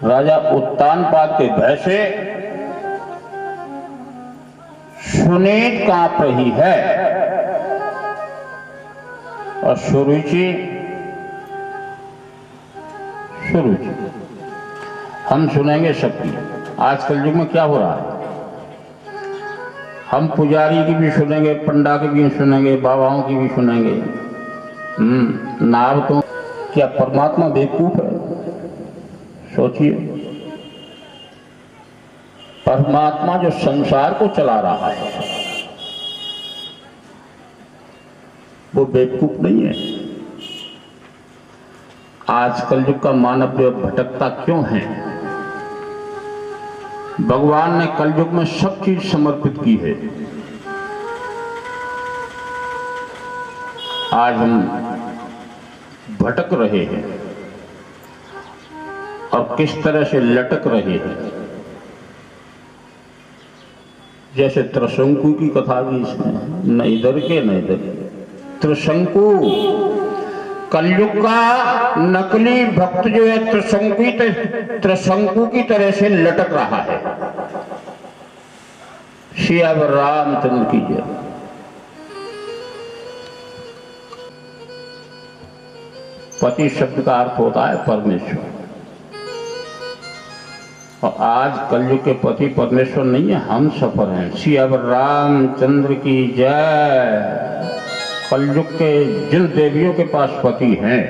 राजा उत्तानपाद के भय से सुनीत कांप रही है और सुरुचि हम सुनेंगे सबकी। आजकल युग में क्या हो रहा है, हम पुजारी की भी सुनेंगे, पंडा की भी सुनेंगे, बाबाओं की भी सुनेंगे। नाव तो क्या परमात्मा बेवकूफ है? सोचिए, परमात्मा जो संसार को चला रहा है वो बेवकूफ नहीं है। आज कलयुग का मानव जो भटकता क्यों है? भगवान ने कलयुग में सब चीज समर्पित की है। आज हम भटक रहे हैं और किस तरह से लटक रहे हैं। जैसे त्रिशंकु की कथा भी इसमें, न इधर के न इधर के। त्रिशंकु, कलयुग का नकली भक्त जो है त्रिशंकु की तरह से लटक रहा है। सियावर रामचंद्र की जय। पति शब्द का अर्थ होता है परमेश्वर, और आज कलयुग के पति परमेश्वर नहीं है, हम सफर हैं। सियावर रामचंद्र की जय। कलयुग के जिन देवियों के पास पति हैं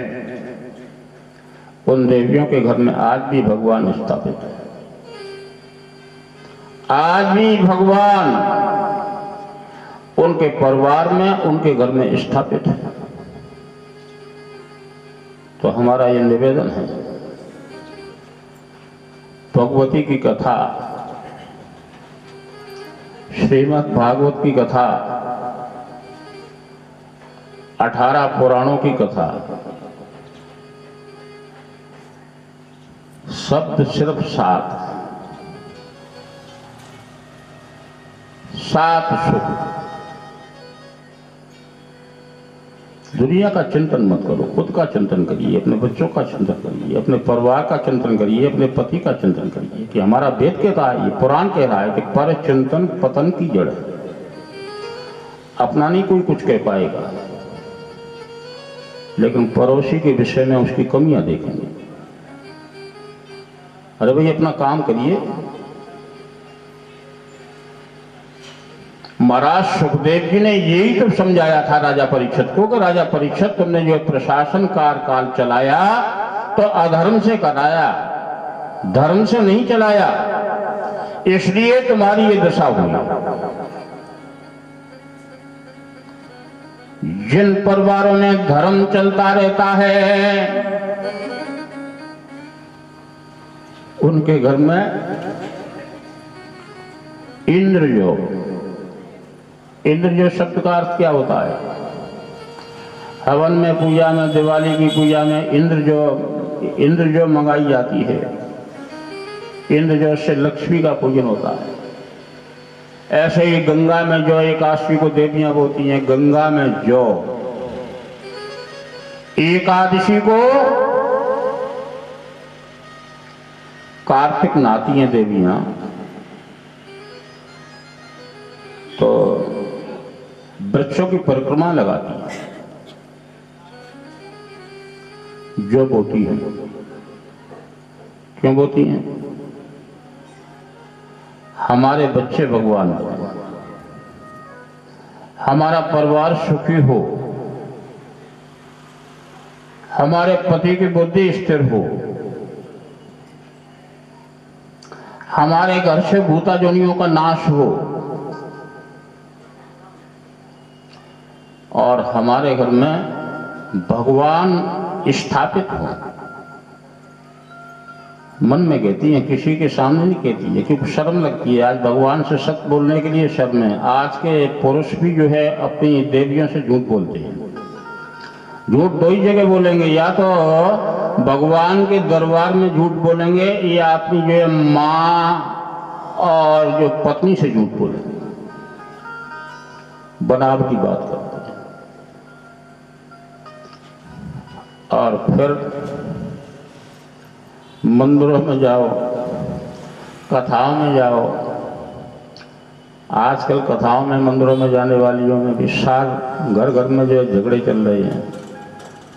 उन देवियों के घर में आज भी भगवान स्थापित है। आज भी भगवान उनके परिवार में, उनके घर में स्थापित है। तो हमारा ये निवेदन है, भगवती की कथा, श्रीमद् भागवत की कथा, 18 पुराणों की कथा, शब्द सिर्फ 7 सुख। दुनिया का चिंतन मत करो, खुद का चिंतन करिए, अपने बच्चों का चिंतन करिए, अपने परिवार का चिंतन करिए, अपने पति का चिंतन करिए। कि हमारा वेद कहता है, ये पुराण कह रहा है कि पर चिंतन पतन की जड़ है। अपना नहीं कोई कुछ कह पाएगा, लेकिन पड़ोसी के विषय में उसकी कमियां देखेंगे। अरे भाई अपना काम करिए। महाराज सुखदेव जी ने यही तो समझाया था राजा परीक्षित को कि राजा परीक्षित, तुमने जो प्रशासन काल चलाया तो अधर्म से कराया, धर्म से नहीं चलाया, इसलिए तुम्हारी ये दशा हुई। जिन परिवारों में धर्म चलता रहता है उनके घर में इंद्र शब्द का अर्थ क्या होता है? हवन में, पूजा में, दिवाली की पूजा में इंद्र जो मंगाई जाती है, इंद्र जो से लक्ष्मी का पूजन होता है। ऐसे ही गंगा में जो एकादशी को देवियां बोती हैं, गंगा में जो एकादशी को कार्तिक नहाती हैं देवियां, तो वृक्षों की परिक्रमा लगाती हैं, जो बोती हैं। क्यों बोती हैं? हमारे बच्चे भगवान हो, हमारा परिवार सुखी हो, हमारे पति की बुद्धि स्थिर हो, हमारे घर से भूता जोनियों का नाश हो, और हमारे घर में भगवान स्थापित हो। मन में कहती है, किसी के सामने नहीं कहती है, क्योंकि शर्म लगती है। आज भगवान से सत्य बोलने के लिए शर्म है। आज के पुरुष भी जो है अपनी देवियों से झूठ बोलते हैं। झूठ दो ही जगह बोलेंगे, या तो भगवान के दरबार में झूठ बोलेंगे, या अपनी जो है माँ और जो पत्नी से झूठ बोलेंगे। बनाव की बात करते हैं। और फिर मंदिरों में जाओ, कथाओं में जाओ। आजकल कथाओं में, मंदिरों में जाने वालियों में भी सार घर घर में जो है झगड़े चल रहे हैं,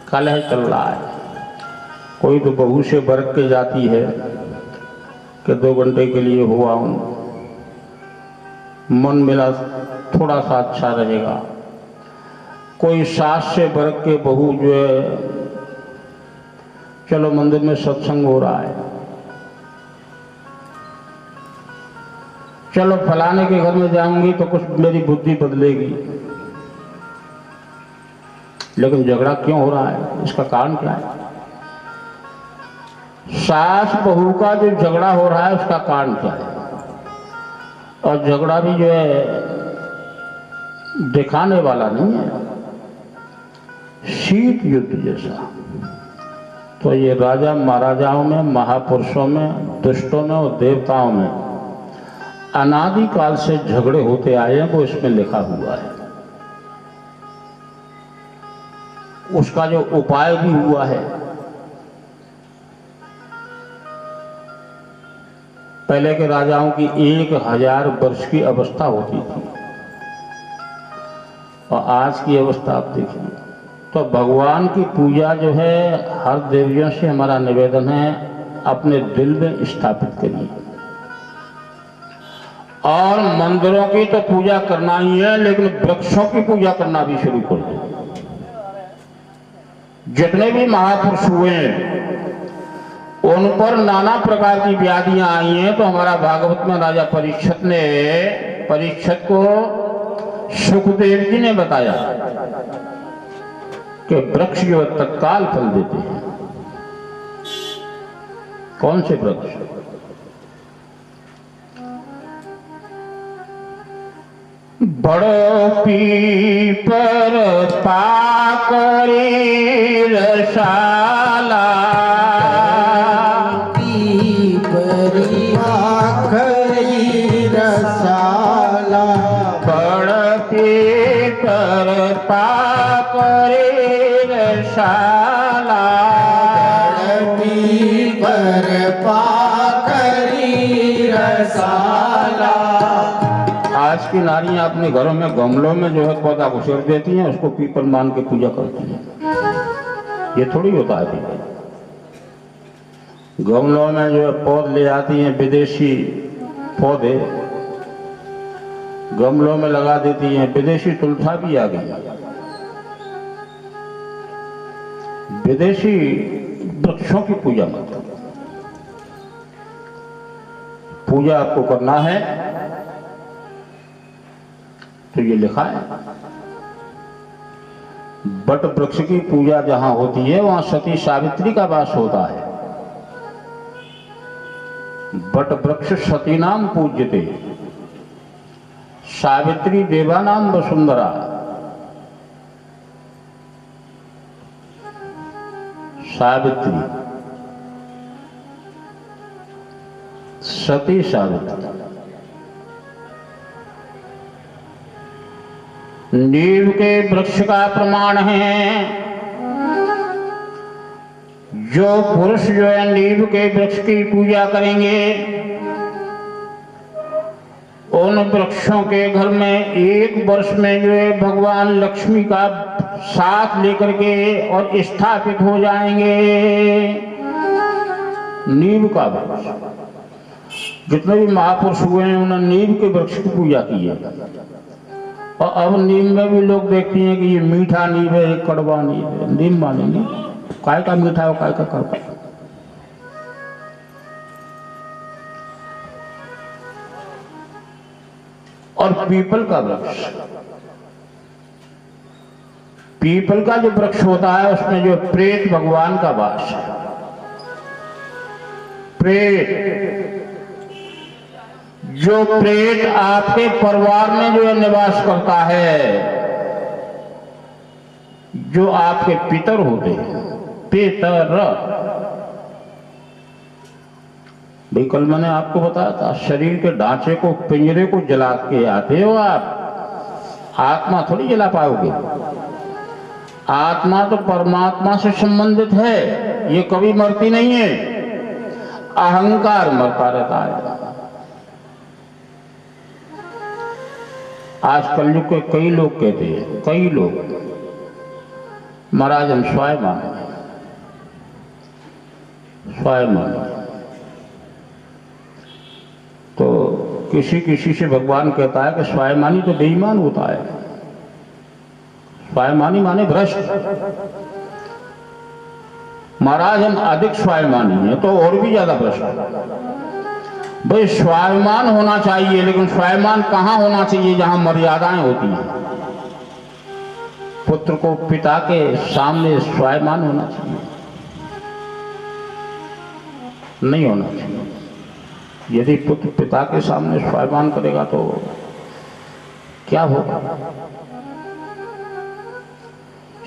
कलह चल रहा है। कोई तो बहू से बरक के जाती है कि 2 घंटे के लिए हुआ हूँ, मन मिला थोड़ा सा अच्छा रहेगा। कोई सास से बरक के बहू जो है, चलो मंदिर में सत्संग हो रहा है, चलो फलाने के घर में जाऊंगी तो कुछ मेरी बुद्धि बदलेगी। लेकिन झगड़ा क्यों हो रहा है, इसका कारण क्या है? सास बहू का जो झगड़ा हो रहा है उसका कारण क्या है? और झगड़ा भी जो है दिखाने वाला नहीं है, शीत युद्ध जैसा। तो ये राजा महाराजाओं में, महापुरुषों में, दुष्टों में और देवताओं में अनादि काल से झगड़े होते आए हैं, वो इसमें लिखा हुआ है। उसका जो उपाय भी हुआ है। पहले के राजाओं की 1000 वर्ष की अवस्था होती थी और आज की अवस्था आप देखिए। तो भगवान की पूजा जो है, हर देवियों से हमारा निवेदन है, अपने दिल में स्थापित करिए। और मंदिरों की तो पूजा करना ही है, लेकिन वृक्षों की पूजा करना भी शुरू कर दो। जितने भी महापुरुष हुए उन पर नाना प्रकार की व्याधियां आई हैं। तो हमारा भागवत में राजा परीक्षित को सुखदेव जी ने बताया कि वृक्ष जो तत्काल फल देते हैं। कौन से वृक्ष? बड़ो पीपर पाकरी रसाला, पीपरी पाकरी रसाला, बड़ पीपर पाकरी रसाला, पीपर पाकरी रसाला। आज की नारियां अपने घरों में गमलों में जो है पौधा घुसेड़ देती हैं, उसको पीपल मान के पूजा करती हैं। ये थोड़ी होता है। गमलों में जो है पौध ले आती हैं, विदेशी पौधे गमलों में लगा देती हैं। विदेशी तुलसा भी आ गई, विदेशी वृक्षों की पूजा मत करो। पूजा आपको करना है तो ये लिखा है, बट वृक्ष की पूजा जहां होती है वहां सती सावित्री का वास होता है। बट वृक्ष सती नाम पूज्यते, सावित्री देवा नाम वसुंधरा। सावित्री, सती सावित्री। नीम के वृक्ष का प्रमाण है, जो पुरुष जो है नीम के वृक्ष की पूजा करेंगे, उन वृक्षों के घर में 1 वर्ष में जो है भगवान लक्ष्मी का साथ लेकर के और स्थापित हो जाएंगे। नीम का वृक्ष, जितने भी महापुरुष हुए हैं उन्होंने नीम के वृक्ष की पूजा की है। और अब नीम में भी लोग देखते हैं कि ये मीठा नीम है, ये कड़वा नीम है। नीम मानेंगे काय का मीठा और काय का कड़वा। और पीपल का वृक्ष, पीपल का जो वृक्ष होता है उसमें जो प्रेत भगवान का वास है। प्रेत, जो प्रेत आपके परिवार में जो है निवास करता है, जो आपके पितर होते हैं, पितर। भाई कल मैंने आपको बताया था, शरीर के ढांचे को, पिंजरे को जला के आते हो आप, आत्मा थोड़ी जला पाओगे। आत्मा तो परमात्मा से संबंधित है, ये कभी मरती नहीं है। अहंकार मरता रहता है। आज कलयुग के कई लोग कहते हैं, कई लोग, महाराज हम स्वाभिमान, स्वाभिमान। तो किसी किसी से भगवान कहता है कि स्वाभिमानी तो बेईमान होता है। स्वाभिमानी माने भ्रष्ट। महाराज हम अधिक स्वाभिमानी हैं तो और भी ज्यादा भ्रष्ट। भाई स्वाभिमान होना चाहिए, लेकिन स्वाभिमान कहां होना चाहिए? जहां मर्यादाएं होती हैं। पुत्र को पिता के सामने स्वाभिमान होना चाहिए, नहीं होना चाहिए। यदि पुत्र पिता के सामने स्वाभिमान करेगा तो क्या होगा?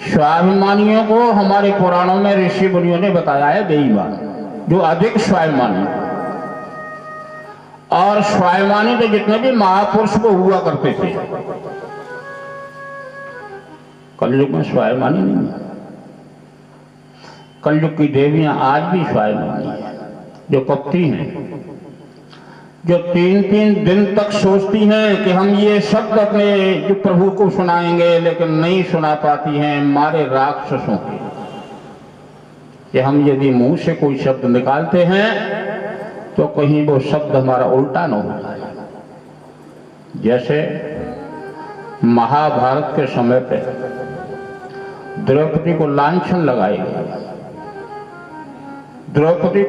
स्वाभिमानियों को हमारे पुराणों में ऋषि मुनियों ने बताया है बेईमान, जो अधिक स्वाभिमानी। और स्वाभिमानी तो जितने भी महापुरुष को हुआ करते थे, कलयुग में स्वाभिमानी नहीं है। कलयुग की देवियां आज भी स्वाभिमानी है, जो कपटी हैं, जो 3-3 दिन तक सोचती हैं कि हम ये शब्द अपने जो प्रभु को सुनाएंगे, लेकिन नहीं सुना पाती हैं मारे राक्षसों के। कि हम यदि मुंह से कोई शब्द निकालते हैं तो कहीं वो शब्द हमारा उल्टा न हो जाए। जैसे महाभारत के समय पे द्रौपदी को लांछन लगाई गई। द्रौपदी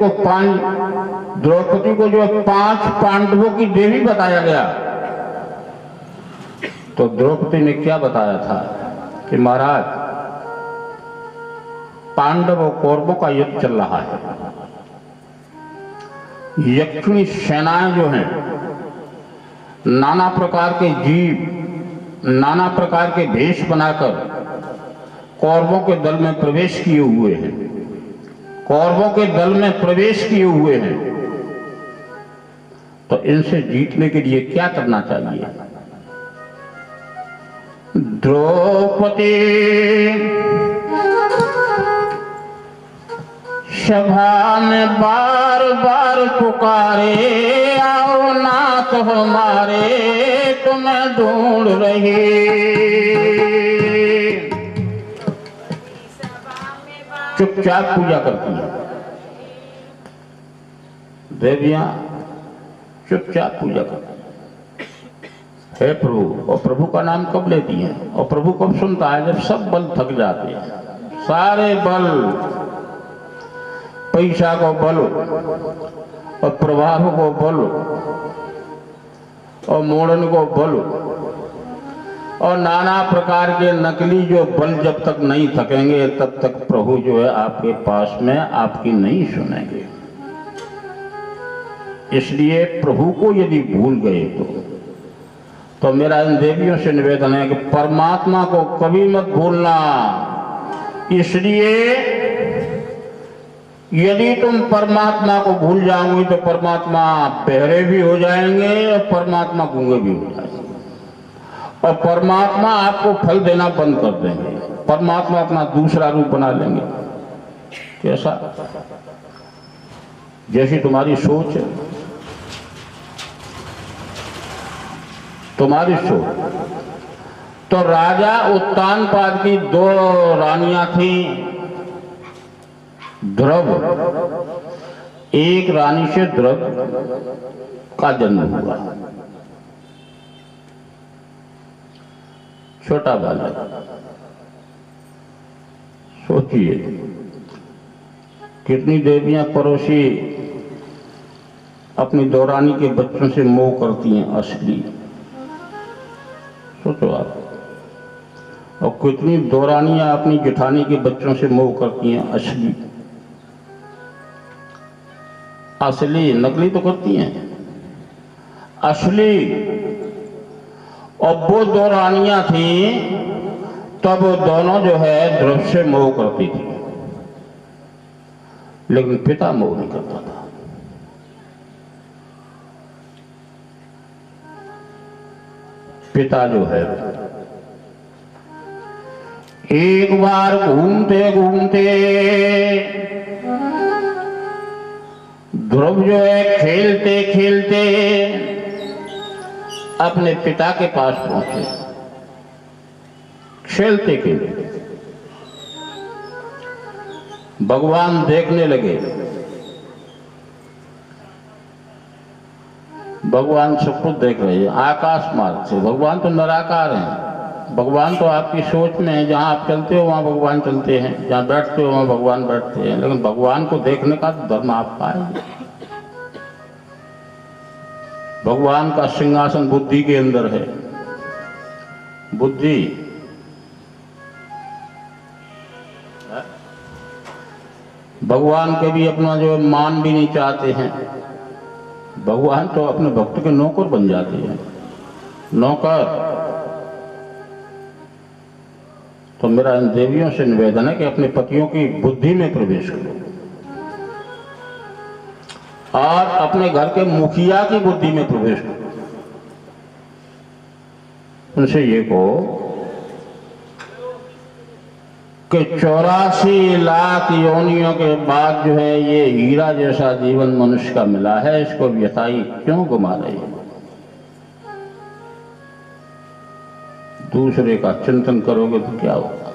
को जो 5 पांडवों की देवी बताया गया, तो द्रौपदी ने क्या बताया था कि महाराज पांडव और कौरवों का युद्ध चल रहा है। यक्षिणी सेनाएं जो हैं, नाना प्रकार के जीव, नाना प्रकार के भेष बनाकर कौरवों के दल में प्रवेश किए हुए हैं, कौरवों के दल में प्रवेश किए हुए हैं। तो इनसे जीतने के लिए क्या करना चाहिए? द्रौपदी सभा में बार बार पुकारे, आओ नाथ हमारे तुम्हें ढूंढ रही। चुपचाप पूजा करती हैं देवियां, चुपचाप पूजा करती हैं। हे प्रभु, और प्रभु का नाम कब लेती हैं? और प्रभु कब सुनता है? जब सब बल थक जाते हैं। सारे बल, पैसा को बल और प्रभाव को बल और मोड़न को बल और नाना प्रकार के नकली जो बल जब तक नहीं थकेंगे, तब तक प्रभु जो है आपके पास में आपकी नहीं सुनेंगे। इसलिए प्रभु को यदि भूल गए तो मेरा इन देवियों से निवेदन है कि परमात्मा को कभी मत भूलना। इसलिए यदि तुम परमात्मा को भूल जाओगे तो परमात्मा बहरे भी हो जाएंगे और परमात्मा गूंगे भी हो जाएंगे, और परमात्मा आपको फल देना बंद कर देंगे। परमात्मा अपना दूसरा रूप बना लेंगे। कैसा? जैसी तुम्हारी सोच है, तुम्हारी सोच। तो राजा उत्तानपाद की 2 रानियां थी। ध्रुव, एक रानी से ध्रुव का जन्म हुआ। छोटा बालक, सोचिए कितनी देवियां पड़ोसी अपनी दौरानी के बच्चों से मोह करती हैं असली। सोचो आप। और कितनी दौरानियां अपनी जेठानी के बच्चों से मोह करती हैं असली। असली, नकली तो करती हैं, असली। और वो 2 रानियां थी, तब वो दोनों जो है ध्रुव से मोह करती थी, लेकिन पिता मोह नहीं करता था। पिता जो है एक बार घूमते घूमते ध्रुव जो है खेलते खेलते अपने पिता के पास पहुंचे। खेलते खेलते भगवान देखने लगे। भगवान सब कुछ देख रहे हैं आकाश मार्ग से। भगवान तो निराकार हैं। भगवान तो आपकी सोच में है, जहां आप चलते हो वहां भगवान चलते हैं, जहां बैठते हो वहां भगवान बैठते हैं। लेकिन भगवान को देखने का धर्म आप पाएंगे। भगवान का सिंहासन बुद्धि के अंदर है। बुद्धि भगवान के भी अपना जो मान भी नहीं चाहते हैं। भगवान तो अपने भक्त के नौकर बन जाते हैं। नौकर तो मेरा इन देवियों से निवेदन है कि अपने पतियों की बुद्धि में प्रवेश करो और अपने घर के मुखिया की बुद्धि में प्रवेश करो। उनसे ये कहो कि 84 लाख योनियों के बाद जो है ये हीरा जैसा जीवन मनुष्य का मिला है, इसको व्यथाई क्यों गुमा रही है? दूसरे का चिंतन करोगे तो क्या होगा?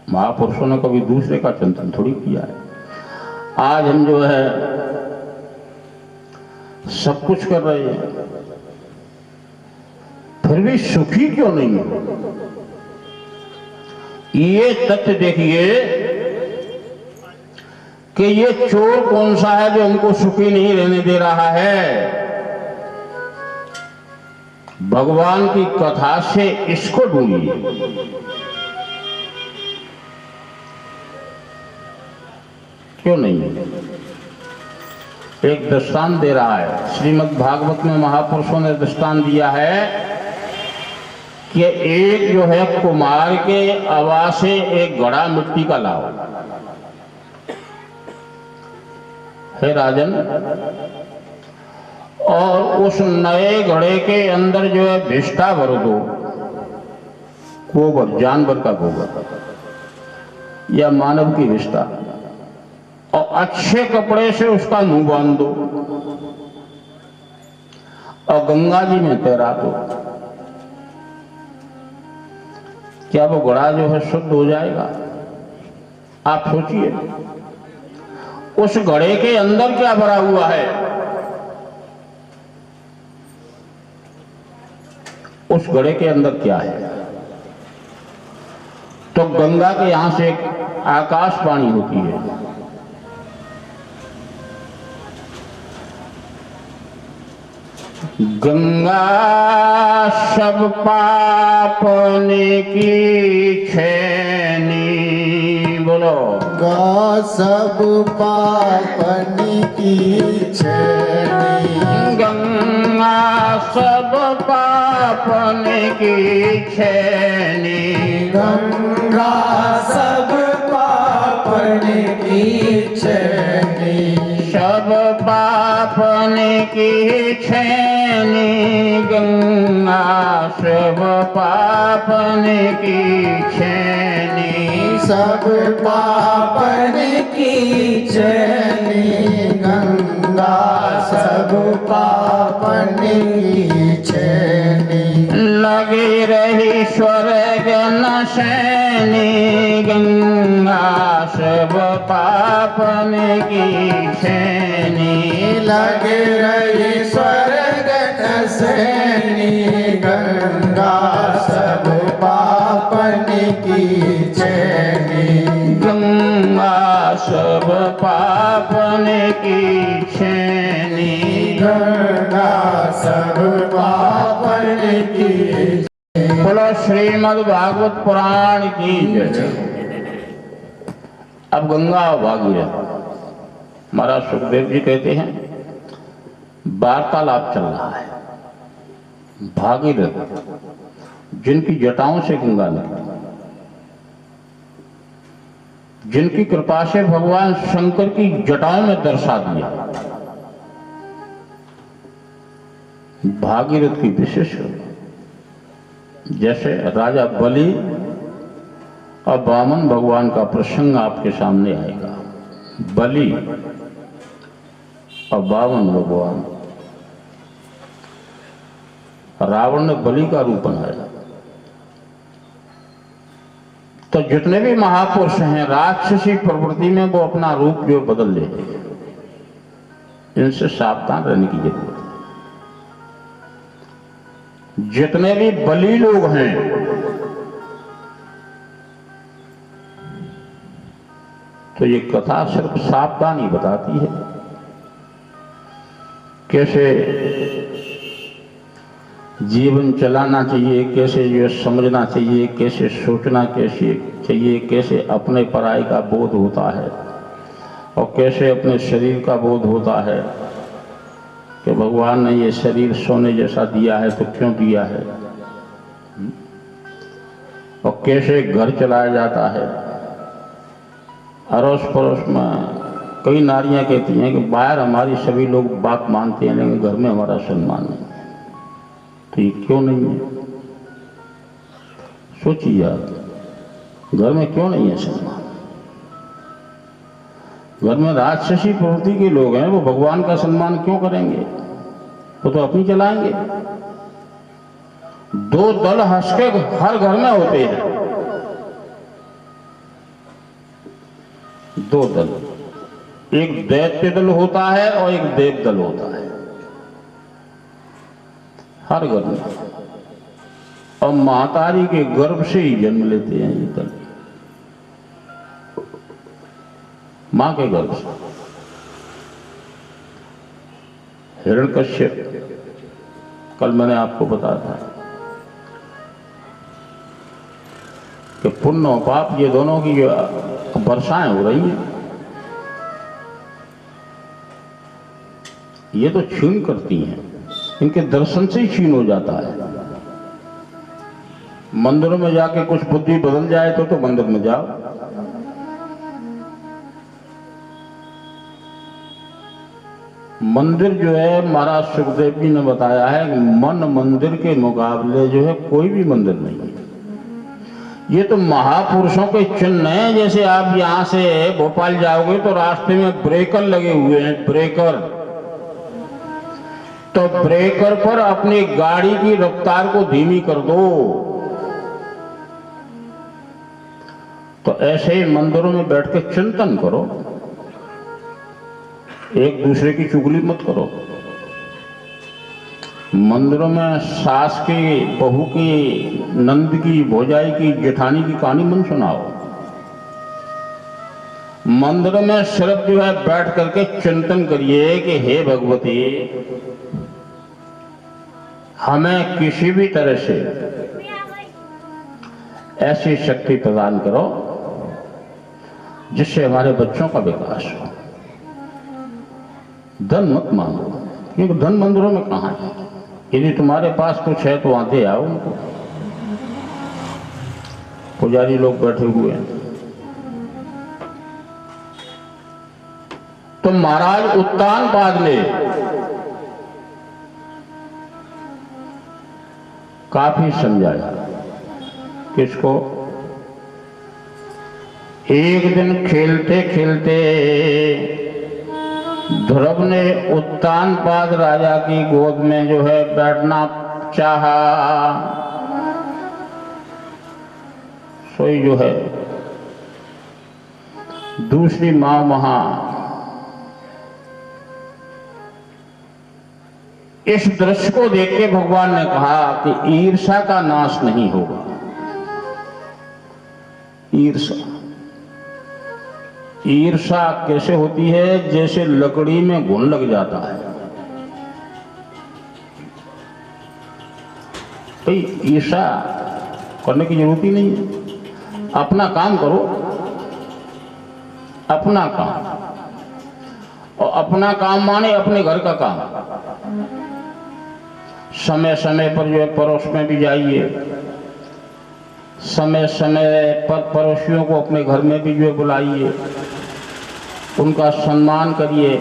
महापुरुषों ने कभी दूसरे का चिंतन थोड़ी किया है। आज हम जो है सब कुछ कर रहे हैं, फिर भी सुखी क्यों नहीं है? ये तथ्य देखिए कि ये चोर कौन सा है जो हमको सुखी नहीं रहने दे रहा है। भगवान की कथा से इसको ढूंढिए। क्यों नहीं? एक दृष्टांत दे रहा है श्रीमद् भागवत में। महापुरुषों ने दृष्टांत दिया है कि एक जो है कुमार के आवास से एक घड़ा मिट्टी का लाओ। हे राजन, और उस नए घड़े के अंदर जो है भिष्टा भर दो, गोबर, जानवर का गोबर या मानव की भिष्टा, और अच्छे कपड़े से उसका मुंह बांध दो और गंगा जी में तैरा दो। क्या वो घड़ा जो है शुद्ध हो जाएगा? आप सोचिए, उस घड़े के अंदर क्या भरा हुआ है? उस घड़े के अंदर क्या है? तो गंगा के यहां से एक आकाशवाणी होती है। गंगा सब पापने की छेनी, बोलो। गंगा सब पापने की छेनी। गंगा सब पापने की छेनी। गंगा सब पापने की छेनी। सब पापने की छेनी। गंगा सब पापने की छेनी। सब पापने की छेनी। गंगा सब पापने की छेनी। लगी रही स्वर्ग नशैनी। गंगा सब पापने की छेनी। लगे रही स्वर्ग नशैनी। गंगा सब पापने की छेनी। गंगा सब पापने की छेनी। गंगा सब पापने की। बोलो श्रीमद् भागवत पुराण की जय। अब गंगा और भागीरथ, महाराज सुखदेव जी कहते हैं वार्तालाप चल रहा है। भागीरथ जिनकी जटाओं से गंगा निकली, जिनकी कृपा से भगवान शंकर की जटाओं में दर्शा दिया, भागीरथ की विशेष। जैसे राजा बलि और वामन भगवान का प्रसंग आपके सामने आएगा। बलि और 52 भगवान। रावण ने बलि का रूप बनाया। तो जितने भी महापुरुष हैं राक्षसी प्रवृत्ति में वो अपना रूप जो बदल लेते हैं, इनसे सावधान रहने की जरूरत है। जितने भी बली लोग हैं तो ये कथा सिर्फ सावधानी बताती है, कैसे जीवन चलाना चाहिए, कैसे जो समझना चाहिए, कैसे सोचना कैसे चाहिए, कैसे अपने पराई का बोध होता है और कैसे अपने शरीर का बोध होता है कि भगवान ने ये शरीर सोने जैसा दिया है तो क्यों दिया है, और कैसे घर चलाया जाता है। अड़ोस पड़ोस में कई नारियां कहती हैं कि बाहर हमारी सभी लोग बात मानते हैं लेकिन घर में हमारा सम्मान नहीं, तो ये क्यों नहीं है? सोचिए आप, घर में क्यों नहीं है सम्मान? घर में राक्षसी प्रवृत्ति के लोग हैं, वो भगवान का सम्मान क्यों करेंगे? वो तो अपनी चलाएंगे। दो दल हंस के हर घर में होते हैं, दो दल, एक दैत्य दल होता है और एक देव दल होता है हर घर में, और महतारी के गर्भ से ही जन्म लेते हैं ये दल, मां के गर्भ से। हिरण्यकश्यप, कल मैंने आपको बताया था कि पुण्य और पाप ये दोनों की जो वर्षाएं हो रही हैं, ये तो क्षीण करती हैं, इनके दर्शन से ही क्षीण हो जाता है। मंदिरों में जाके कुछ बुद्धि बदल जाए तो मंदिर में जाओ, मंदिर जो है महाराज सुखदेव जी ने बताया है, मन मंदिर के मुकाबले जो है कोई भी मंदिर नहीं है। ये तो महापुरुषों के चिन्ह हैं। जैसे आप यहां से भोपाल जाओगे तो रास्ते में ब्रेकर लगे हुए हैं, ब्रेकर, तो ब्रेकर पर अपनी गाड़ी की रफ्तार को धीमी कर दो। तो ऐसे ही मंदिरों में बैठ के चिंतन करो, एक दूसरे की चुगली मत करो। मंदिरों में सास की, बहू की, नंद की, भौजाई की, जेठानी की कहानी मन सुनाओ। मंदिर में सिर्फ जो है बैठ करके चिंतन करिए कि हे भगवती, हमें किसी भी तरह से ऐसी शक्ति प्रदान करो जिससे हमारे बच्चों का विकास हो। धन मत मांगो, क्योंकि धन मंदिरों में कहां है। यदि तुम्हारे पास कुछ है तो वहां दे आओ उनको। पुजारी लोग बैठे हुए हैं। तो महाराज उत्तानपाद ने काफी समझाया। किसको? एक दिन खेलते खेलते ध्रुव ने उत्तानपाद राजा की गोद में जो है बैठना चाहा। सोई जो है दूसरी मां वहां इस दृश्य को देख के भगवान ने कहा कि ईर्ष्या का नाश नहीं होगा। ईर्ष्या कैसे होती है? जैसे लकड़ी में घुन लग जाता है। भाई ईर्ष्या करने की जरूरत ही नहीं है। अपना काम करो, अपना काम, और अपना काम माने अपने घर का काम। समय समय पर जो है पड़ोस में भी जाइए, समय समय पर पड़ोसियों को अपने घर में भी जो है बुलाइए, उनका सम्मान करिए।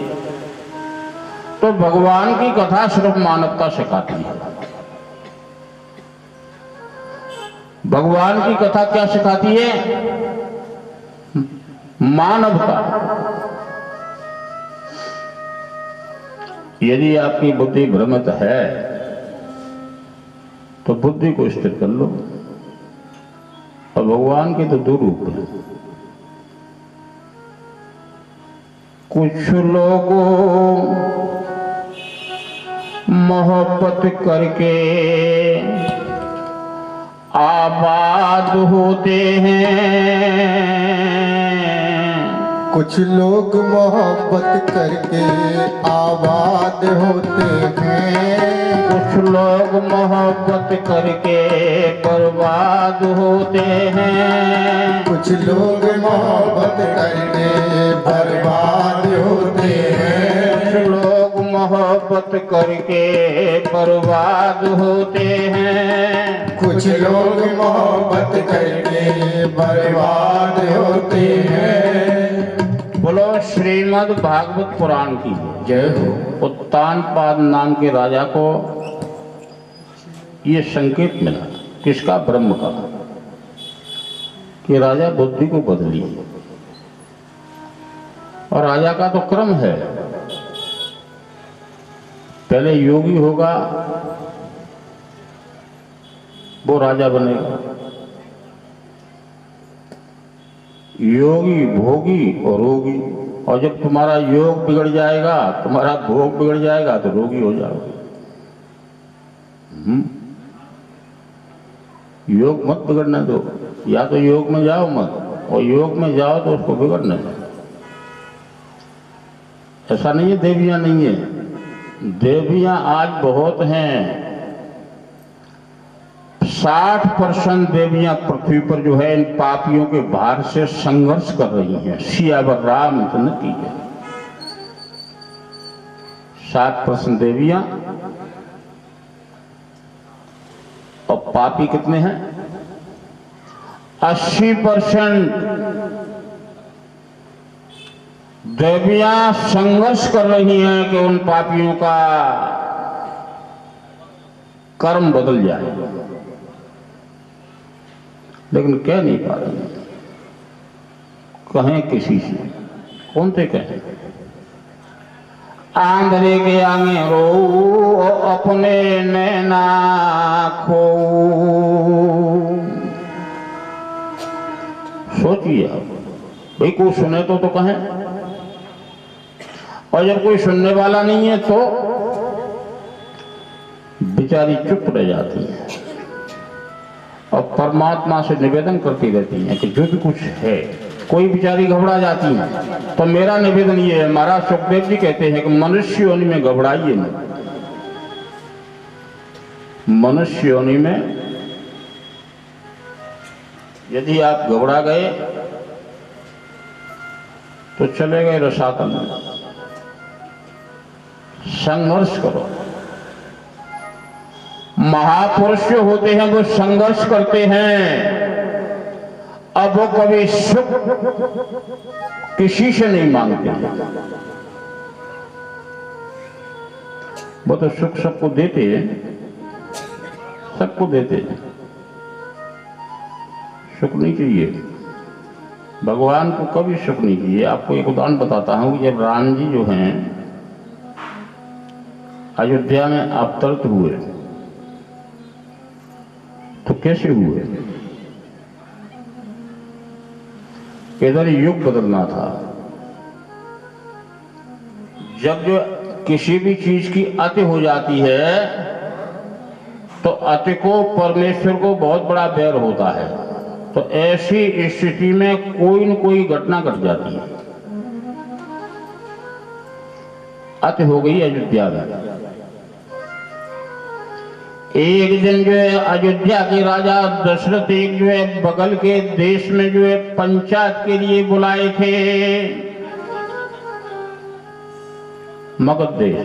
तो भगवान की कथा सिर्फ मानवता सिखाती है। भगवान की कथा क्या सिखाती है? मानवता। यदि आपकी बुद्धि भ्रमित है तो बुद्धि को स्थिर कर लो। और भगवान के तो दो रूप हैं। कुछ लोगों मोहब्बत करके आबाद होते हैं, कुछ लोग मोहब्बत करके आबाद होते हैं, कुछ लोग मोहब्बत करके बर्बाद होते हैं, कुछ लोग मोहब्बत करके बर्बाद होते हैं, कुछ लोग मोहब्बत करके बर्बाद होते हैं, कुछ लोग मोहब्बत करके बर्बाद होते हैं। बोलो श्रीमद् भागवत पुराण की जय हो। उत्तानपाद नाम के राजा को ये संकेत मिला, किसका? ब्रह्म का, कि राजा बुद्धि को बदली। और राजा का तो क्रम है, पहले योगी होगा वो राजा बनेगा, योगी, भोगी और रोगी। और जब तुम्हारा योग बिगड़ जाएगा, तुम्हारा भोग बिगड़ जाएगा तो रोगी हो जाओगे। योग मत बिगड़ने दो, या तो योग में जाओ मत, और योग में जाओ तो उसको बिगड़ने दो। ऐसा नहीं है देवियां नहीं है, देवियां आज बहुत हैं। 60% देवियां पृथ्वी पर जो है इन पापियों के भार से संघर्ष कर रही हैं। सियावर रामचंद्र की है। 60% देवियां, और पापी कितने हैं? 80% देवियां संघर्ष कर रही हैं कि उन पापियों का कर्म बदल जाए, लेकिन कह नहीं पा रही। कहें किसी से, कौन से कहें? आंधरे के आगे रो अपने नैना खो। सोचिए आप, भाई कोई सुने तो कहें, और जब कोई सुनने वाला नहीं है तो बेचारी चुप रह जाती है और परमात्मा से निवेदन करती रहती हैं कि जो भी कुछ है। कोई बेचारी घबरा जाती है तो मेरा निवेदन ये है, महाराज सुखदेव जी कहते हैं कि मनुष्य योनि में घबराइए नहीं। मनुष्य योनि में यदि आप घबरा गए तो चले गए रसातल में। संघर्ष करो। महापुरुष जो होते हैं वो संघर्ष करते हैं। अब वो कभी सुख किसी से नहीं मांगते हैं। वो तो सुख सबको देते हैं, सबको देते हैं। सुख नहीं चाहिए, भगवान को कभी सुख नहीं चाहिए। आपको एक उदाहरण बताता हूं कि जब राम जी जो हैं अयोध्या में अवतरित हुए तो कैसे हुए? इधर युग बदलना था। जब जो किसी भी चीज की अति हो जाती है तो अति को परमेश्वर को बहुत बड़ा बैर होता है। तो ऐसी स्थिति में कोई न कोई घटना घट जाती है। अति हो गई अयोध्या में। एक दिन जो है अयोध्या के राजा दशरथ एक जो है बगल के देश में जो है पंचायत के लिए बुलाए थे। मगध देश,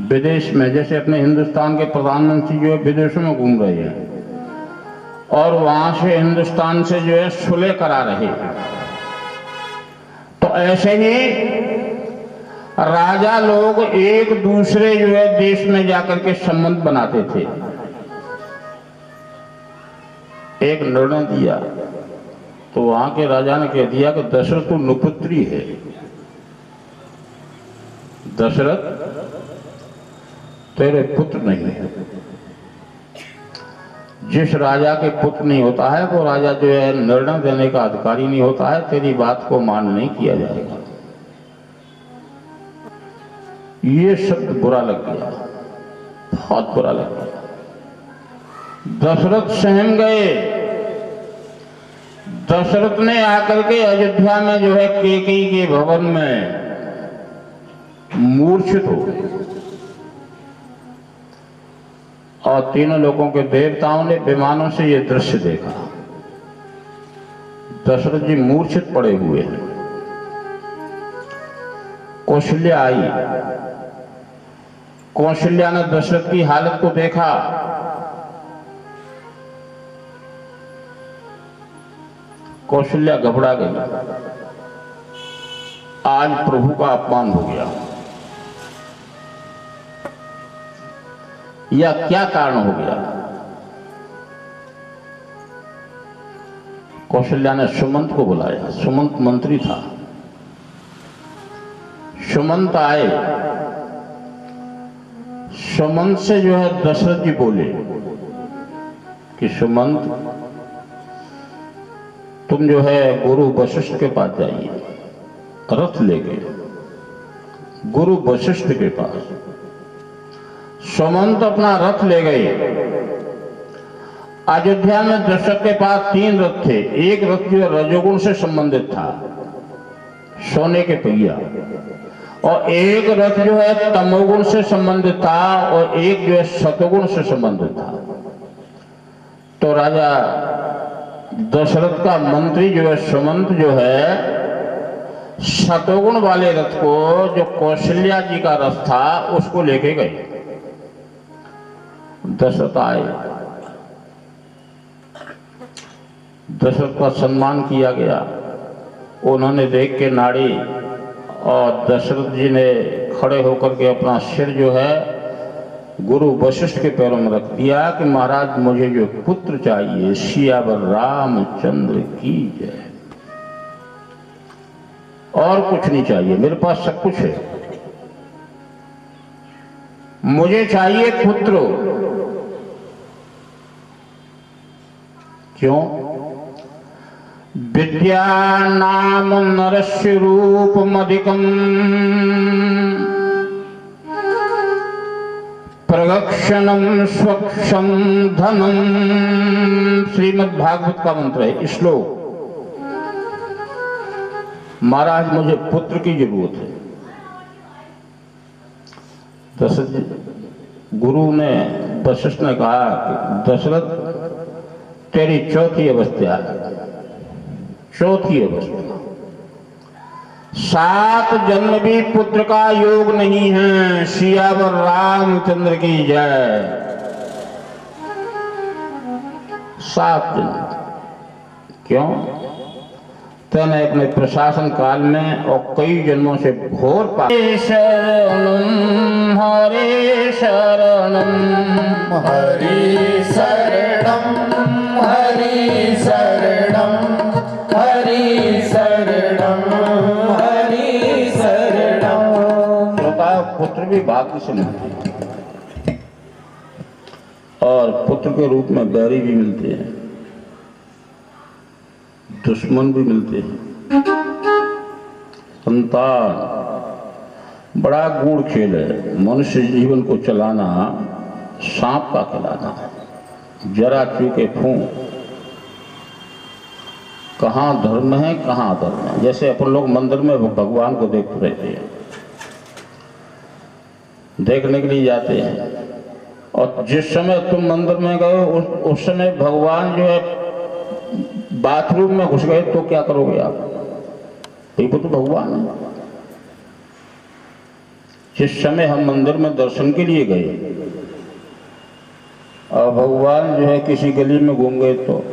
विदेश में, जैसे अपने हिंदुस्तान के प्रधानमंत्री जो है विदेशों में घूम रहे हैं और वहां से हिंदुस्तान से जो है सुलह करा रहे हैं। तो ऐसे ही राजा लोग एक दूसरे जो है देश में जाकर के संबंध बनाते थे। एक निर्णय दिया तो वहां के राजा ने कह दिया कि दशरथ तो नुपुत्री है। दशरथ तेरे पुत्र नहीं है। जिस राजा के पुत्र नहीं होता है वो राजा जो है निर्णय देने का अधिकारी नहीं होता है, तेरी बात को मान नहीं किया जाएगा। ये शब्द बुरा लग गया, बहुत बुरा लग गया। दशरथ सहम गए। दशरथ ने आकर के अयोध्या में जो है कैकेयी के भवन में मूर्छित हो गए और तीनों लोगों के देवताओं ने विमानों से यह दृश्य देखा। दशरथ जी मूर्छित पड़े हुए हैं। कौशल्या आई। कौशल्या ने दशरथ की हालत को देखा। कौशल्या घबरा गई। आज प्रभु का अपमान हो गया, या क्या कारण हो गया? कौशल्या ने सुमंत को बुलाया। सुमंत मंत्री था। सुमंत आए। सुमंत से जो है दशरथ जी बोले कि सुमंत, तुम जो है गुरु वशिष्ठ के पास जाइए, रथ लेके गुरु वशिष्ठ के पास। सुमंत अपना रथ ले गए। अयोध्या में दशरथ के पास 3 रथ थे। एक रथ जो रजोगुण से संबंधित था, सोने के पहिया, और एक रथ जो है तमोगुण से संबंधित था, और एक जो है सतोगुण से संबंधित था। तो राजा दशरथ का मंत्री जो है सुमंत जो है सतोगुण वाले रथ को, जो कौशल्या जी का रथ था, उसको लेके गए। दशरथ आए। दशरथ का सम्मान किया गया। उन्होंने देख के नाड़ी, और दशरथ जी ने खड़े होकर के अपना सिर जो है गुरु वशिष्ठ के पैरों में रख दिया कि महाराज मुझे जो पुत्र चाहिए, सियावर रामचंद्र की जय। और कुछ नहीं चाहिए, मेरे पास सब कुछ है, मुझे चाहिए पुत्र। क्यों? विद्या नाम नरस्य रूपमधिकम् प्रगक्षणम स्वक्षम धनम। श्रीमद् भागवत का मंत्र है, श्लोक। महाराज मुझे पुत्र की जरूरत है। दशरथ गुरु ने, वशिष्ठ ने कहा कि दशरथ तेरी चौथी अवस्था है, चौथी अवस्था। 7 जन्म भी पुत्र का योग नहीं है। सियावर रामचंद्र की जय। 7 जन्म। क्यों? तने अपने प्रशासन काल में और कई जन्मों से घोर पाप। शरणम हरे शरणम हरि शरणम हरि शरणम हरि शरणम हरि शरणम। पुत्र भी भाग्य से मिलते हैं, और पुत्र के रूप में बैरी भी मिलते हैं, दुश्मन भी मिलते हैं। संतान बड़ा गूढ़ खेल है। मनुष्य जीवन को चलाना सांप का खिलाना। जरा चूके फूंक, कहाँ धर्म है कहाँ अधर्म है। जैसे अपन लोग मंदिर में भगवान को देखते रहते हैं, देखने के लिए जाते हैं, और जिस समय तुम मंदिर में गए उस समय भगवान जो है बाथरूम में घुस गए तो क्या करोगे आप? ये तो भगवान है। जिस समय हम मंदिर में दर्शन के लिए गए और भगवान जो है किसी गली में घूम गए, तो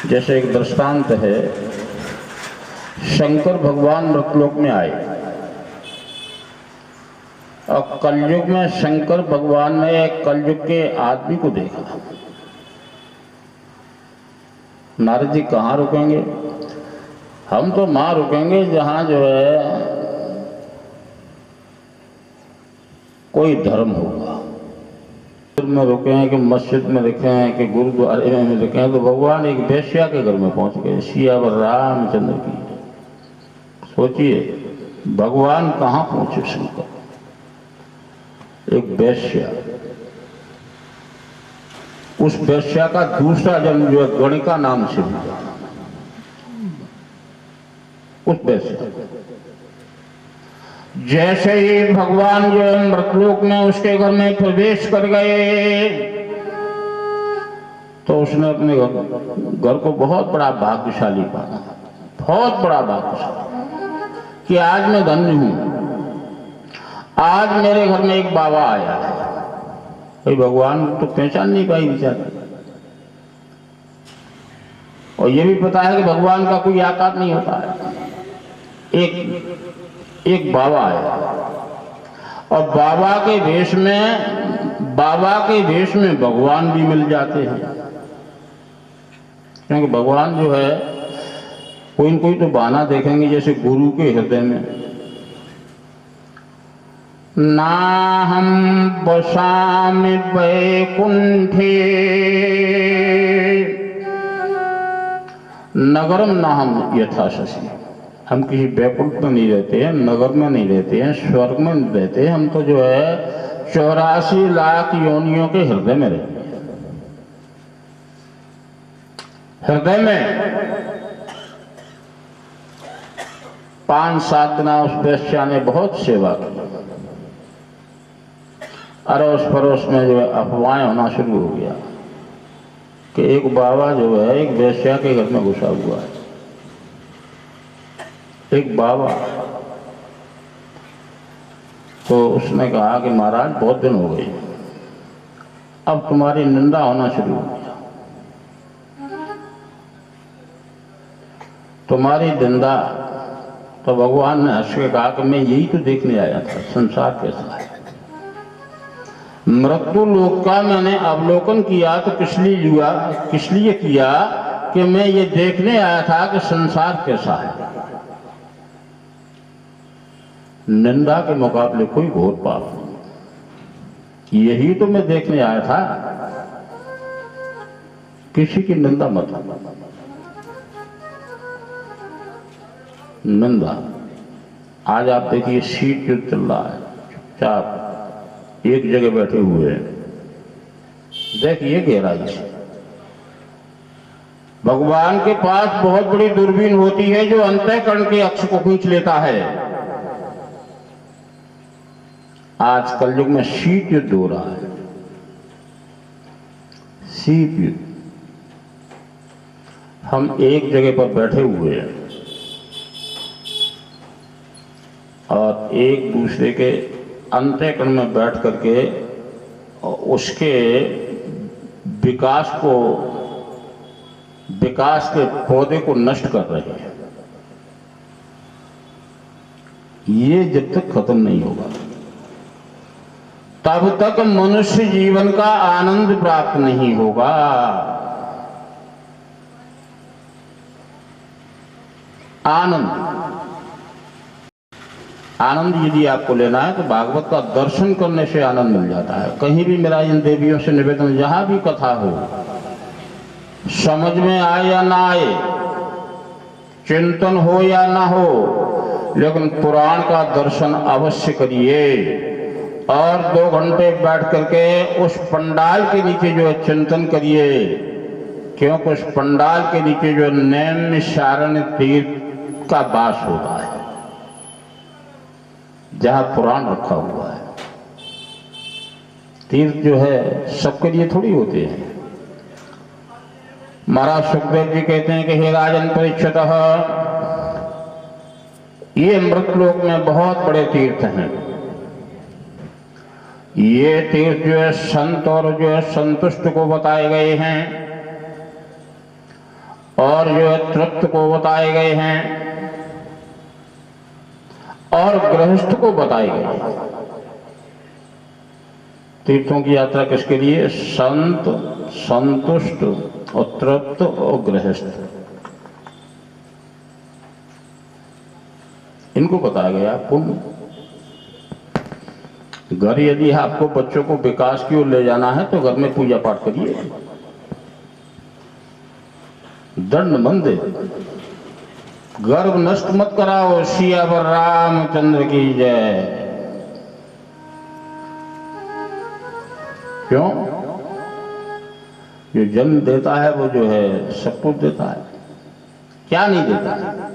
जैसे एक दृष्टांत है, शंकर भगवान मृतलोक में आए और कलयुग में शंकर भगवान ने कलयुग के आदमी को देखा। नारद जी कहाँ रुकेंगे? हम तो वहां रुकेंगे जहां जो है कोई धर्म होगा, में रुके हैं कि मस्जिद में रुके हैं कि गुरुद्वारे में रुके हैं, तो भगवान एक वेश्या के घर में पहुंच गए। सियावर रामचंद्र की। सोचिए भगवान कहाँ पहुंचे शंकर, एक वेश्या। उस वेश्या का दूसरा जन्म जो है गणिका नाम से हुआ। उस वेश्या जैसे ही भगवान जो है मृतलोक में उसके घर में प्रवेश कर गए, तो उसने अपने घर को बहुत बड़ा भाग्यशाली पाना, बहुत बड़ा भाग्यशाली कि आज मैं धन्य हूं, आज मेरे घर में एक बाबा आया है। भाई भगवान तो पहचान नहीं पाई बेचारे, और ये भी पता है कि भगवान का कोई आकार नहीं होता है। एक बाबा आया, और बाबा के वेश में भगवान भी मिल जाते हैं, क्योंकि भगवान जो है कोई न कोई तो बहाना देखेंगे। जैसे गुरु के हृदय में ना हम बसामि वैकुंठे नगरम ना हम यथा शशि। हम किसी बैकुंठ में नहीं रहते हैं, नगर में नहीं रहते हैं, स्वर्ग में नहीं रहते हैं। हम तो जो है 84 लाख योनियों के हृदय में रहते हैं। हृदय में 5-7 दिन उस वेश्या ने बहुत सेवा की। अड़ोस पड़ोस में जो है अफवाहें होना शुरू हो गया कि एक बाबा जो है एक वेश्या के घर में घुसा हुआ है। एक बाबा, तो उसने कहा कि महाराज बहुत दिन हो गए, अब तुम्हारी निंदा होना शुरू हो गया, तुम्हारी निंदा। तो भगवान ने हंस के कहा कि मैं यही तो देखने आया था, संसार कैसा है। मृत्यु लोक का मैंने अवलोकन किया तो किस लिए किया कि मैं ये देखने आया था कि संसार कैसा है। निंदा के मुकाबले कोई घोर पाप नहीं, यही तो मैं देखने आया था। किसी की निंदा मत। निंदा आज आप देखिए सीट जो चल रहा है, चुपचाप एक जगह बैठे हुए हैं, देखिए गहराई से। भगवान के पास बहुत बड़ी दूरबीन होती है जो अंतःकरण के अक्ष को खींच लेता है। आज कलयुग में शीत युद्ध हो रहा है, शीत युद्ध। हम एक जगह पर बैठे हुए हैं और एक दूसरे के अंतःकरण में बैठ करके उसके विकास के पौधे को नष्ट कर रहे हैं। ये जब तक खत्म नहीं होगा तब तक मनुष्य जीवन का आनंद प्राप्त नहीं होगा। आनंद यदि आपको लेना है तो भागवत का दर्शन करने से आनंद मिल जाता है। कहीं भी मेरा इन देवियों से निवेदन, जहां भी कथा हो, समझ में आए या ना आए, चिंतन हो या ना हो, लेकिन पुराण का दर्शन अवश्य करिए। और 2 घंटे बैठ करके उस पंडाल के नीचे जो है चिंतन करिए, क्योंकि उस पंडाल के नीचे जो नैमिषारण्य तीर्थ का वास होता है, जहां पुराण रखा हुआ है। तीर्थ जो है सबके लिए थोड़ी होते हैं। महाराज सुखदेव जी कहते हैं कि हे राजन परीक्षितः, ये मृतलोक में बहुत बड़े तीर्थ हैं। ये तीर्थ जो है संत और जो है संतुष्ट को बताए गए हैं, और जो है तृप्त को बताए गए हैं, और गृहस्थ को बताए गए हैं। तीर्थों की यात्रा किसके लिए? संत, संतुष्ट और तृप्त और गृहस्थ, इनको बताया गया। पुण्य घर यदि आपको बच्चों को विकास की ओर ले जाना है तो घर में पूजा पाठ करिए, दंड बंद दे, गर्भ नष्ट मत कराओ। सियावर रामचंद्र की जय। क्यों? जो जन्म देता है वो जो है सब कुछ देता है, क्या नहीं देता है?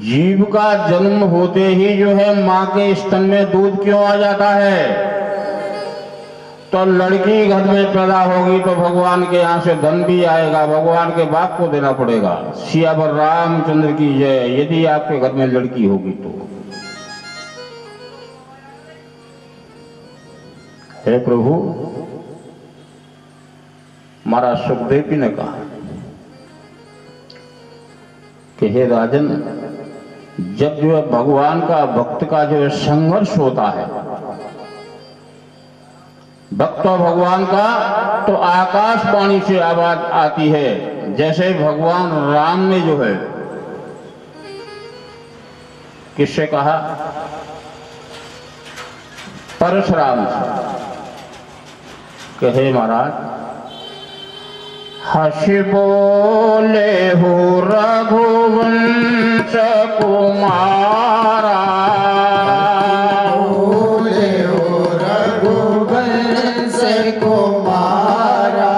जीव का जन्म होते ही जो है मां के स्तन में दूध क्यों आ जाता है? तो लड़की घर में पैदा होगी तो भगवान के यहां से धन भी आएगा, भगवान के बाप को देना पड़ेगा। सियावर रामचंद्र की जय। यदि आपके घर में लड़की होगी तो हे प्रभु, महाराज सुखदेव जी ने कहा कि हे राजन, जब जो है भगवान का भक्त का जो है संघर्ष होता है, भक्त और भगवान का, तो आकाशवाणी से आवाज आती है। जैसे भगवान राम ने जो है किससे कहा? परशुराम से, कहे महाराज, हंसी बोले हो रघुवंश कुमारा, बोले हो रघुवंश कुमारा,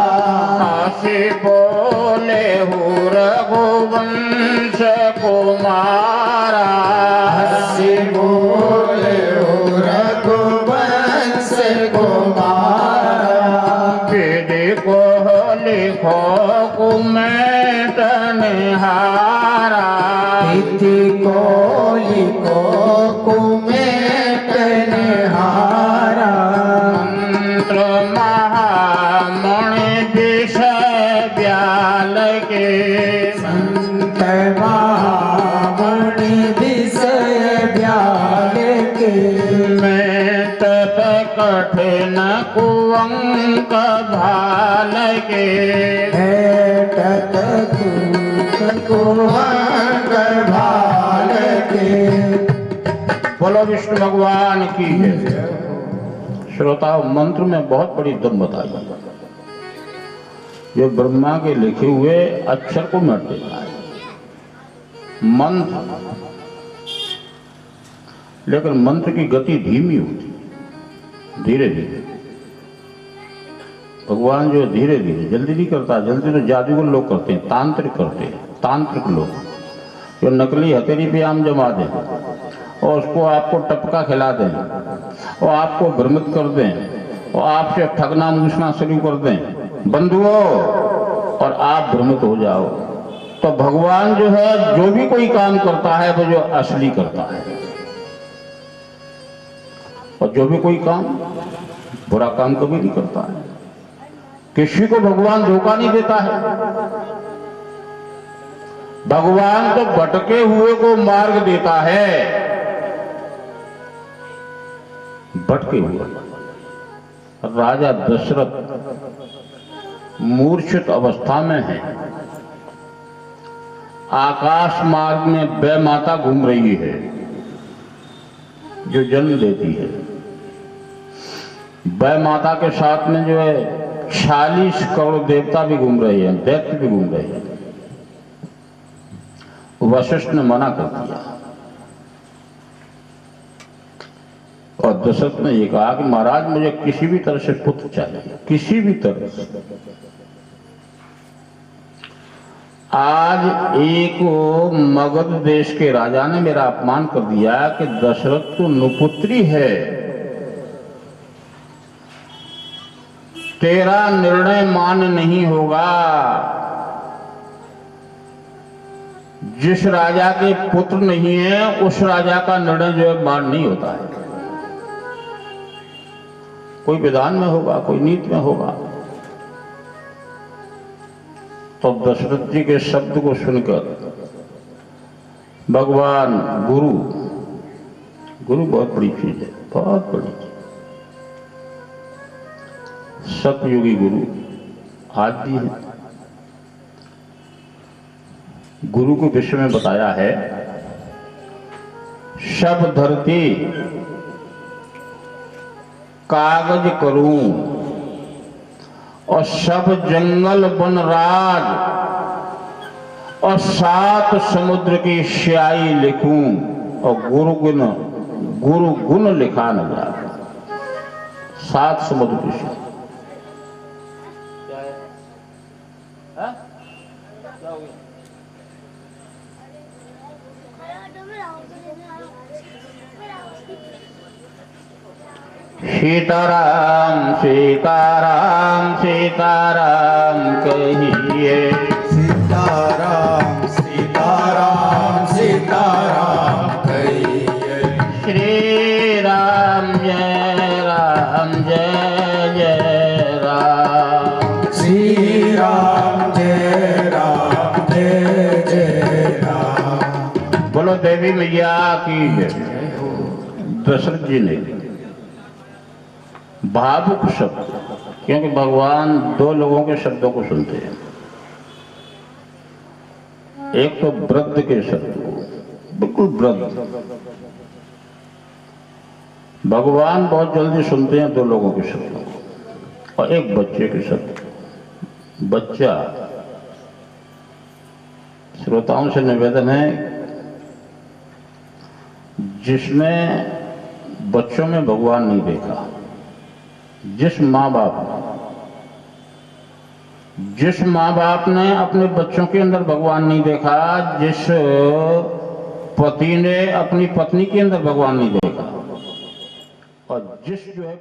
हंसी बोले हो रघुवंश कुमारा, हंसी बोले हो रघुवंश कुमारा, देखो लिखो कुमें तनहारा, तिथि को लिखो कुमें तनहारा, मंत्र महामणि विषय व्याल के, संत महामणि विषय व्याल के, मैं तप कठिन कुअंक भाल के, भेटत कुअंक भाल के। बोलो विष्णु भगवान की जय। श्रोताओं, मंत्र में बहुत बड़ी दम बताई है, जो ब्रह्मा के लिखे हुए अक्षर को मिट देता है मंत्र। लेकिन मंत्र की गति धीमी होती, धीरे धीरे। भगवान जो धीरे धीरे, जल्दी नहीं करता। जल्दी तो जादूगर लोग करते हैं, तांत्रिक करते हैं, तांत्रिक लोग जो नकली हथेली पे आम जमा दें और उसको आपको टपका खिला दें और आपको भ्रमित कर दें और आपसे ठगना मूसना शुरू कर दें बंधुओं, और आप भ्रमित हो जाओ। तो भगवान जो है जो भी कोई काम करता है वो जो असली करता है, और जो भी कोई काम बुरा काम कभी नहीं करता है। किसी को भगवान धोखा नहीं देता है। भगवान तो भटके हुए को मार्ग देता है। भटके हुए राजा दशरथ मूर्छित अवस्था में है, आकाश मार्ग में वह माता घूम रही है जो जन्म देती है। वह माता के साथ में जो है 46 करोड़ देवता भी घूम रहे हैं, दैत्य भी घूम रहे हैं। वशिष्ठ ने मना कर दिया और दशरथ ने ये कहा कि महाराज मुझे किसी भी तरह से पुत्र चाहिए, किसी भी तरह से। आज एक मगध देश के राजा ने मेरा अपमान कर दिया कि दशरथ तो नुपुत्री है, तेरा निर्णय मान्य नहीं होगा। जिस राजा के पुत्र नहीं है उस राजा का निर्णय जो है मान्य नहीं होता है। कोई विधान में होगा, कोई नीति में होगा। तो दशरथ जी के शब्द को सुनकर भगवान गुरु बहुत बड़ी चीज है, बहुत बड़ी चीज। सतयुगी गुरु आज भी है। गुरु के विषय में बताया है सब धरती कागज करूं और सब जंगल वन राज और 7 समुद्र की स्याही लिखूं और गुरु गुण लिखा न जाए। 7 समुद्र की स्याही। सीताराम सीताराम सीताराम कहिए, सीताराम सीताराम सीताराम कहिए। श्री राम जय राम, श्री राम जय राम। बोलो देवी मैया की जय। दशरथ जी ने भावुक शब्द, क्योंकि भगवान 2 लोगों के शब्दों को सुनते हैं। एक तो वृद्ध के शब्द को, बिल्कुल वृद्ध। भगवान बहुत जल्दी सुनते हैं 2 लोगों के शब्दों को, और एक बच्चे के शब्द। बच्चा, श्रोताओं से निवेदन है, जिसने बच्चों में भगवान नहीं देखा, जिस माँ बाप ने अपने बच्चों के अंदर भगवान नहीं देखा, जिस पति ने अपनी पत्नी के अंदर भगवान नहीं देखा, और जिस जो है